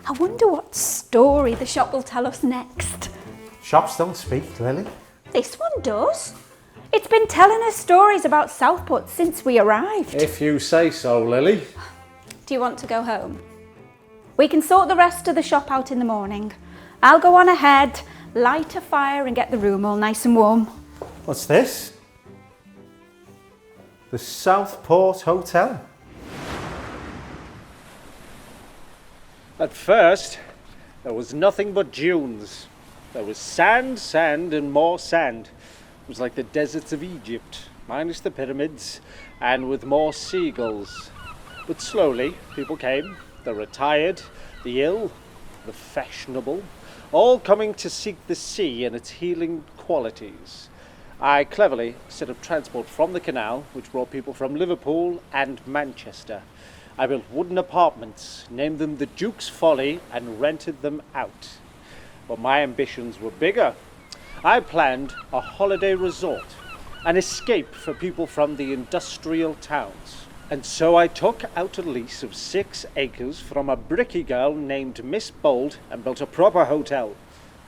I wonder what story the shop will tell us next. Shops don't speak, Lily. This one does. It's been telling us stories about Southport since we arrived. If you say so, Lily. Do you want to go home? We can sort the rest of the shop out in the morning. I'll go on ahead, light a fire and get the room all nice and warm. What's this? The Southport Hotel. At first, there was nothing but dunes. There was sand, sand and more sand. It was like the deserts of Egypt, minus the pyramids, and with more seagulls. But slowly, people came, the retired, the ill, the fashionable, all coming to seek the sea and its healing qualities. I cleverly set up transport from the canal, which brought people from Liverpool and Manchester. I built wooden apartments, named them the Duke's Folly, and rented them out. But my ambitions were bigger. I planned a holiday resort, an escape for people from the industrial towns. And so I took out a lease of 6 acres from a bricky girl named Miss Bold and built a proper hotel.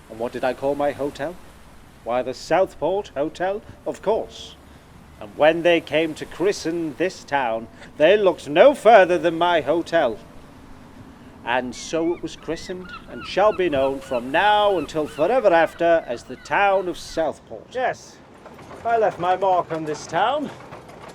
And what did I call my hotel? Why, the Southport Hotel, of course. And when they came to christen this town, they looked no further than my hotel. And so it was christened and shall be known from now until forever after as the town of Southport. Yes, I left my mark on this town,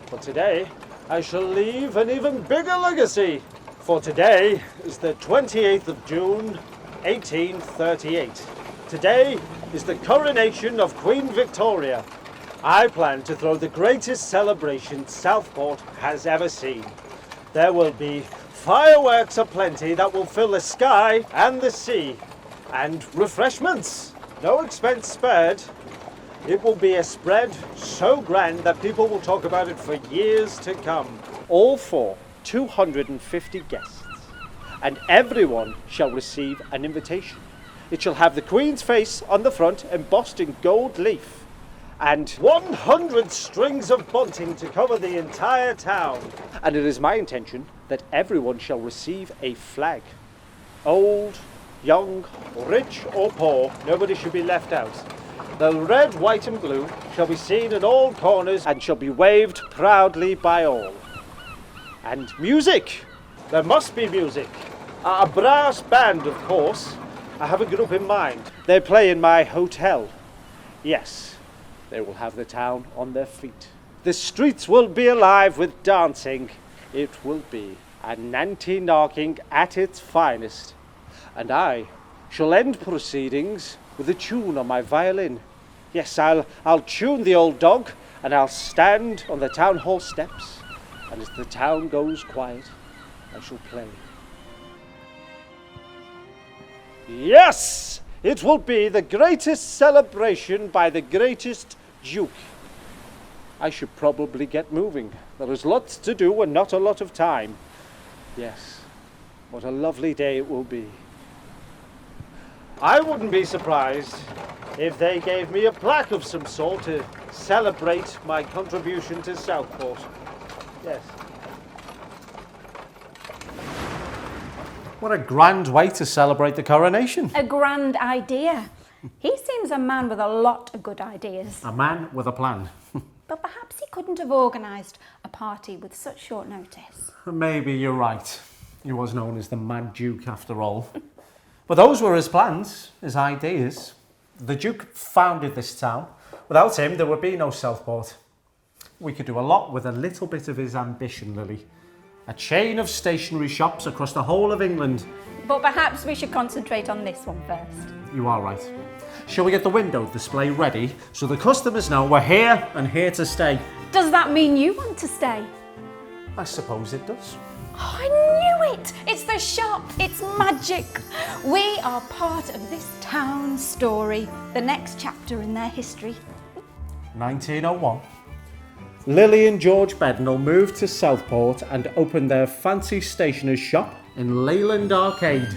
but today I shall leave an even bigger legacy. For today is the 28th of June, 1838. Today is the coronation of Queen Victoria. I plan to throw the greatest celebration Southport has ever seen. There will be fireworks aplenty that will fill the sky and the sea. And refreshments, no expense spared. It will be a spread so grand that people will talk about it for years to come. All for 250 guests. And everyone shall receive an invitation. It shall have the Queen's face on the front embossed in gold leaf. And 100 strings of bunting to cover the entire town. And it is my intention that everyone shall receive a flag. Old, young, rich or poor, nobody should be left out. The red, white and blue shall be seen in all corners and shall be waved proudly by all. And music! There must be music. A brass band, of course. I have a group in mind. They play in my hotel. Yes. They will have the town on their feet. The streets will be alive with dancing. It will be a nanty-narking at its finest. And I shall end proceedings with a tune on my violin. Yes, I'll tune the old dog, and I'll stand on the town hall steps, and as the town goes quiet, I shall play. Yes! It will be the greatest celebration by the greatest Duke. I should probably get moving. There is lots to do and not a lot of time. Yes, what a lovely day it will be. I wouldn't be surprised if they gave me a plaque of some sort to celebrate my contribution to Southport. Yes. What a grand way to celebrate the coronation. A grand idea. He seems a man with a lot of good ideas. A man with a plan. But perhaps he couldn't have organised a party with such short notice. Maybe you're right. He was known as the Mad Duke after all. But those were his plans, his ideas. The Duke founded this town. Without him, there would be no Southport. We could do a lot with a little bit of his ambition, Lily. A chain of stationery shops across the whole of England. But perhaps we should concentrate on this one first. You are right. Shall we get the window display ready so the customers know we're here and here to stay? Does that mean you want to stay? I suppose it does. Oh, I knew it! It's the shop! It's magic! We are part of this town's story, the next chapter in their history. 1901. Lily and George Bednall moved to Southport and opened their fancy stationer's shop in Leyland Arcade.